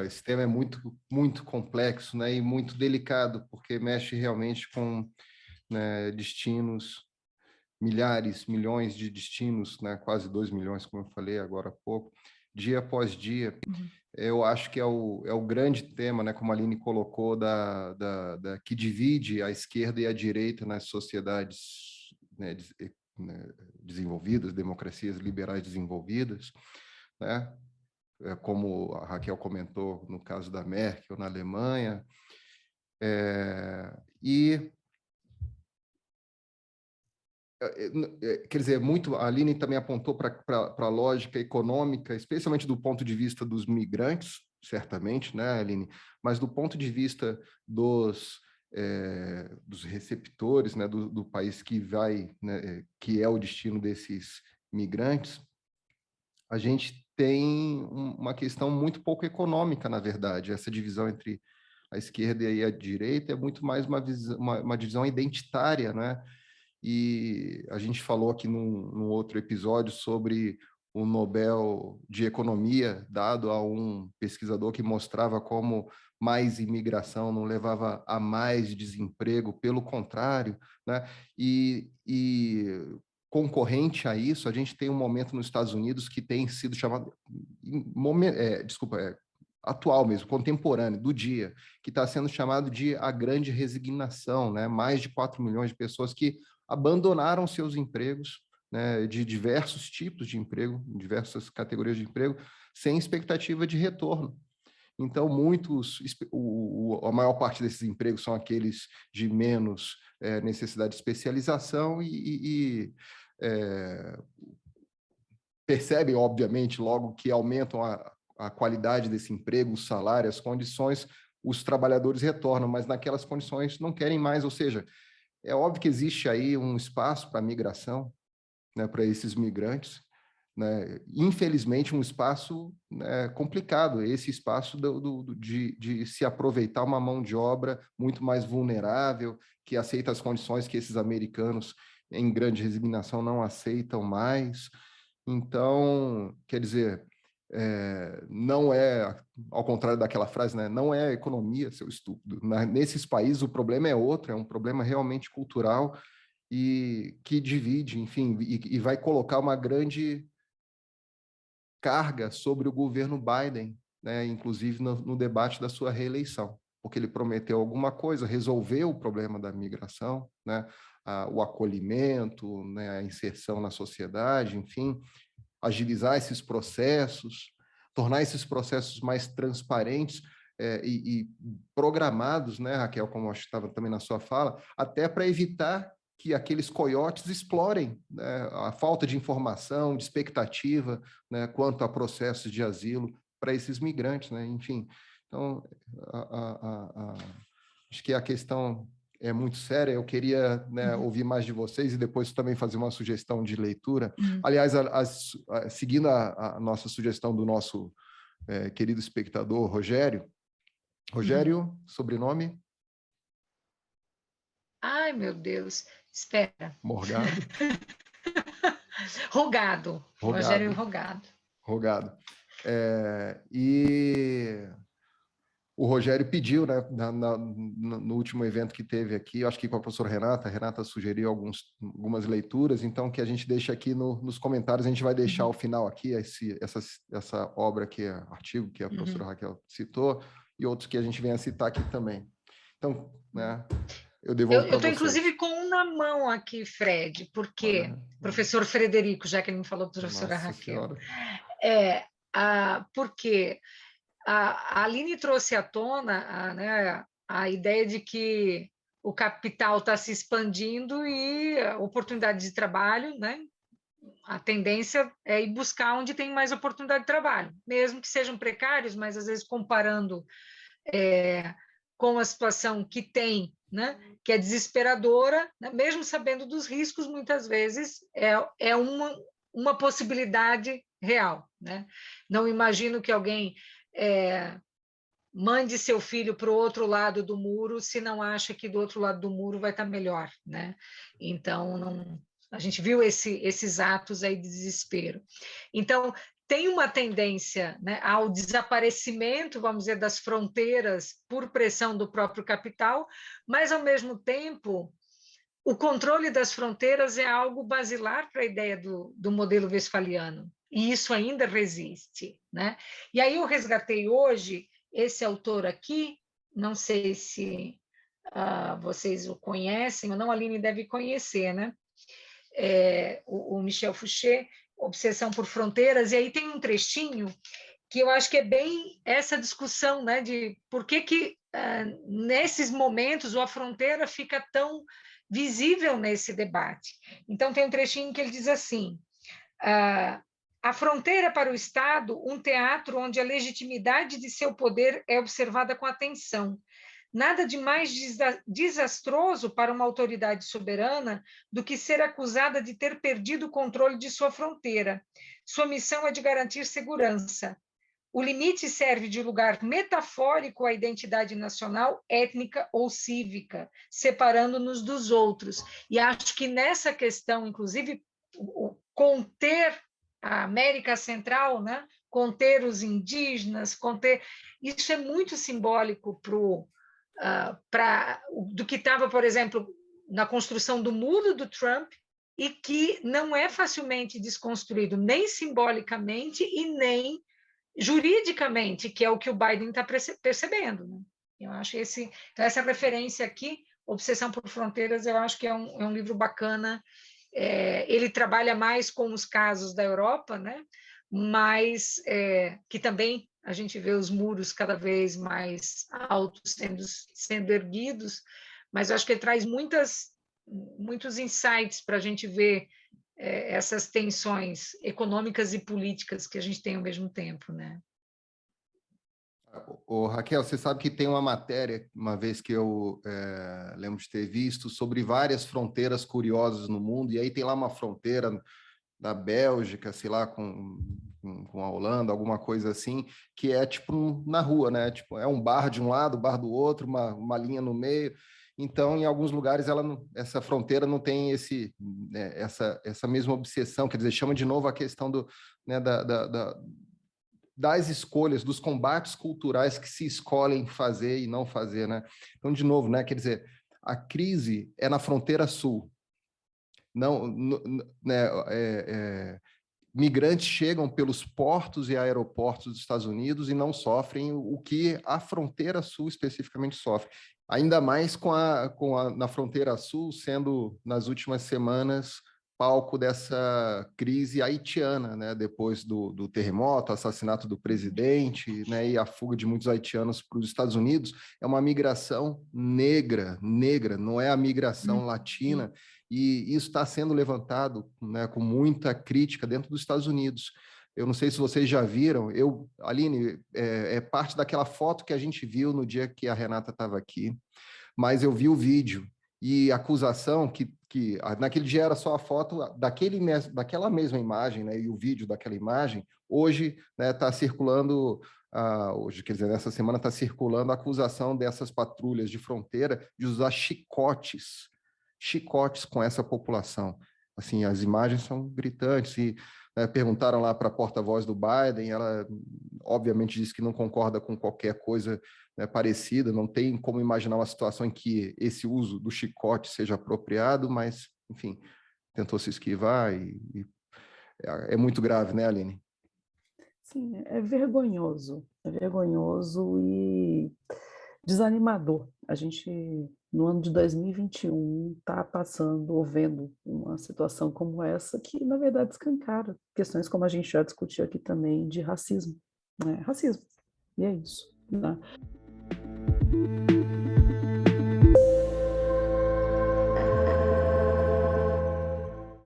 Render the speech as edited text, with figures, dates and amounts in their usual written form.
esse tema é muito, muito complexo, né, e muito delicado, porque mexe realmente com, né, destinos, milhares, milhões de destinos, né, quase 2 milhões, como eu falei agora há pouco, dia após dia. Eu acho que é o grande tema, né, como a Aline colocou, que divide a esquerda e a direita nas sociedades, né, desenvolvidas, democracias liberais desenvolvidas, né? Como a Raquel comentou no caso da Merkel na Alemanha, e quer dizer, a Aline também apontou para a lógica econômica, especialmente do ponto de vista dos migrantes, certamente, né, Aline? Mas do ponto de vista dos receptores, né, do país que vai, né, que é o destino desses migrantes, a gente tem uma questão muito pouco econômica, na verdade. Essa divisão entre a esquerda e a direita é muito mais uma divisão identitária, né? E a gente falou aqui num outro episódio sobre o Nobel de Economia dado a um pesquisador que mostrava como mais imigração não levava a mais desemprego, pelo contrário, né? E concorrente a isso, a gente tem um momento nos Estados Unidos que tem sido chamado, atual mesmo, contemporâneo, do dia, que está sendo chamado de a grande resignação, né? Mais de 4 milhões de pessoas que abandonaram seus empregos, né, de diversos tipos de emprego, diversas categorias de emprego, sem expectativa de retorno. Então, a maior parte desses empregos são aqueles de menos necessidade de especialização percebem, obviamente, logo que aumentam a qualidade desse emprego, o salário, as condições, os trabalhadores retornam, mas naquelas condições não querem mais, ou seja, é óbvio que existe aí um espaço para migração, né, para esses migrantes, né? Infelizmente, um espaço, né, complicado, esse espaço de se aproveitar uma mão de obra muito mais vulnerável, que aceita as condições que esses americanos, em grande resignação, não aceitam mais. Então, quer dizer, não é, ao contrário daquela frase, né, não é a economia, seu estúpido. Nesses países o problema é outro, é um problema realmente cultural e que divide, enfim, e vai colocar uma grande carga sobre o governo Biden, né, inclusive no debate da sua reeleição, porque ele prometeu alguma coisa, resolveu o problema da migração, né, o acolhimento, né, a inserção na sociedade, enfim, agilizar esses processos, tornar esses processos mais transparentes e programados, né, Raquel, como eu acho que estava também na sua fala, até para evitar que aqueles coiotes explorem, né, a falta de informação, de expectativa, né, quanto a processos de asilo para esses migrantes, né, enfim. Então, acho que a questão é muito séria. Eu queria, né, ouvir mais de vocês e depois também fazer uma sugestão de leitura. Aliás, seguindo a nossa sugestão do nosso querido espectador, Rogério. Rogério, sobrenome? Ai, meu Deus. Espera. Morgado. Rogado. Rogério Rogado. Rogado. E o Rogério pediu, né, no último evento que teve aqui, acho que com a professora Renata, a Renata sugeriu algumas leituras, então que a gente deixa aqui nos comentários, a gente vai deixar ao final aqui essa obra que é artigo que a professora Raquel citou e outros que a gente venha citar aqui também. Então, né, eu devolvo para vocês. Eu estou, inclusive, com um na mão aqui, Fred, porque, professor Frederico, já que ele me falou, professora Raquel, porque a Aline trouxe à tona né, a ideia de que o capital está se expandindo e a oportunidade de trabalho, né, a tendência é ir buscar onde tem mais oportunidade de trabalho, mesmo que sejam precários, mas às vezes comparando com a situação que tem, né, que é desesperadora, né, mesmo sabendo dos riscos, muitas vezes é uma possibilidade real. Né? Não imagino que alguém mande seu filho para o outro lado do muro se não acha que do outro lado do muro vai estar melhor. Né? Então, a gente viu esses atos aí de desespero. Então, tem uma tendência, né, ao desaparecimento, vamos dizer, das fronteiras por pressão do próprio capital, mas, ao mesmo tempo, o controle das fronteiras é algo basilar para a ideia do modelo westphaliano, e isso ainda resiste, né? E aí eu resgatei hoje esse autor aqui, não sei se vocês o conhecem ou não, a Aline deve conhecer, né? O Michel Fouché, Obsessão por Fronteiras, e aí tem um trechinho que eu acho que é bem essa discussão, né, de por que nesses momentos a fronteira fica tão visível nesse debate. Então, tem um trechinho que ele diz assim: a fronteira para o Estado, um teatro onde a legitimidade de seu poder é observada com atenção. Nada de mais desastroso para uma autoridade soberana do que ser acusada de ter perdido o controle de sua fronteira. Sua missão é de garantir segurança. O limite serve de lugar metafórico à identidade nacional, étnica ou cívica, separando-nos dos outros. E acho que nessa questão, inclusive, conter a América Central, né? Conter os indígenas, isso é muito simbólico do que estava, por exemplo, na construção do muro do Trump, e que não é facilmente desconstruído, nem simbolicamente e nem juridicamente, que é o que o Biden está percebendo. Né? Eu acho então essa referência aqui, Obsessão por Fronteiras, eu acho que é um livro bacana. Ele trabalha mais com os casos da Europa, né? Mas que também a gente vê os muros cada vez mais altos sendo erguidos, mas eu acho que ele traz muitos insights para a gente ver essas tensões econômicas e políticas que a gente tem ao mesmo tempo, né? Raquel, você sabe que tem uma matéria, uma vez que eu lembro de ter visto, sobre várias fronteiras curiosas no mundo, e aí tem lá uma fronteira da Bélgica, sei lá, com a Holanda, alguma coisa assim, que é tipo na rua, né? Tipo, é um bar de um lado, bar do outro, uma linha no meio. Então, em alguns lugares, essa fronteira não tem essa mesma obsessão, quer dizer, chama de novo a questão né, das escolhas, dos combates culturais que se escolhem fazer e não fazer, né? Então, de novo, né, quer dizer, a crise é na fronteira sul. Não, né, migrantes chegam pelos portos e aeroportos dos Estados Unidos e não sofrem o que a fronteira sul especificamente sofre. Ainda mais na fronteira sul sendo, nas últimas semanas, palco dessa crise haitiana, né? Depois do terremoto, assassinato do presidente, né? E a fuga de muitos haitianos para os Estados Unidos. É uma migração negra, não é a migração latina, e isso está sendo levantado, né, com muita crítica dentro dos Estados Unidos. Eu não sei se vocês já viram, Aline, é parte daquela foto que a gente viu no dia que a Renata estava aqui, mas eu vi o vídeo e a acusação que naquele dia era só a foto daquela mesma imagem, né, e o vídeo daquela imagem, hoje está circulando, hoje, quer dizer, nessa semana está circulando a acusação dessas patrulhas de fronteira de usar chicotes com essa população. Assim, as imagens são gritantes e perguntaram lá para a porta-voz do Biden, ela obviamente disse que não concorda com qualquer coisa, né, parecida, não tem como imaginar uma situação em que esse uso do chicote seja apropriado, mas, enfim, tentou se esquivar e é muito grave, né, Aline? Sim, é vergonhoso e desanimador. A gente, no ano de 2021, está passando ou vendo uma situação como essa que, na verdade, escancara questões como a gente já discutiu aqui também de racismo, né? Racismo, e é isso, né?